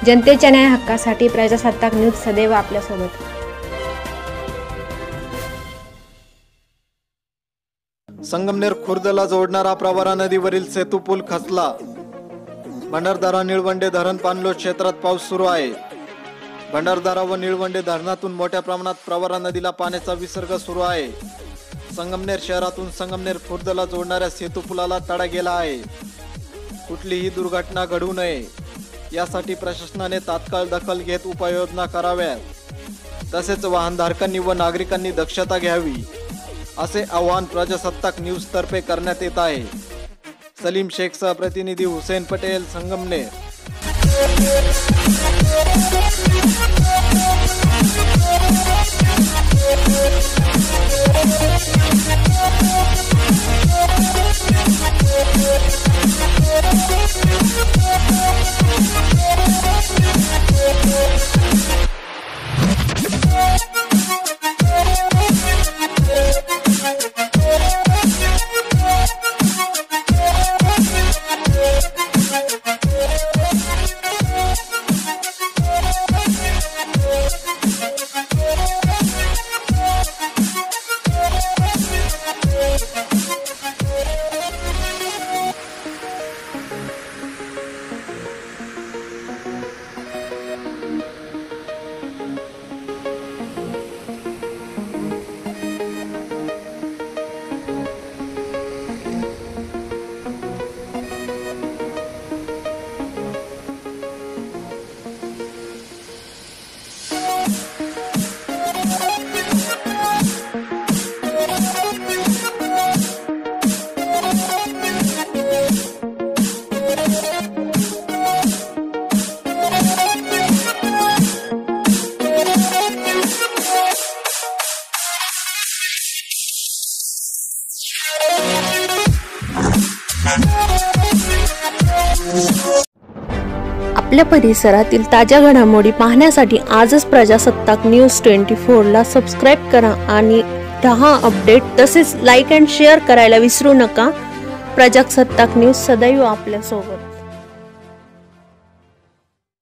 जनतेच्या न्याय हक्कासाठी प्रजासत्ताक न्यूज सदैव आपल्यासोबत। संगमनेर खुर्दला जोडणारा प्रवरा नदीवरील सेतू पूल खचला। भंडारदरा निळवंडे धरण पाणलोट क्षेत्रात पाऊस सुरू आहे। भंडारदरा व निळवंडे धरणातून मोठ्या प्रमाणात प्रवरा नदीला पाण्याचा विसर्ग सुरू आहे। संगमनेर शहरातून संगमनेर खुर्दला जोडणाऱ्या सेतू पुलाला तडा गेला आहे। कुठलीही दुर्घटना घडू नये यासाठी प्रशासनाने तात्काळ दखल घेत उपाययोजना कराव्यात, तसेच वाहनधारकांनी व नागरिकांनी दक्षता घ्यावी असे आवाहन प्रजासत्ताक न्यूज तर्फे करण्यात येत आहे। सलीम शेख सह प्रतिनिधी हुसेन पटेल, संगमनेर। आपल्या परिसरातील ताज्या घडामोडी पाहण्यासाठी आजच प्रजासत्ताक न्यूज 24 ला सबस्क्राइब करा आणि 10 अपडेट तसेच लाईक अँड शेअर करायला विसरू नका। प्रजासत्ताक न्यूज सदैव आपल्या सोबत।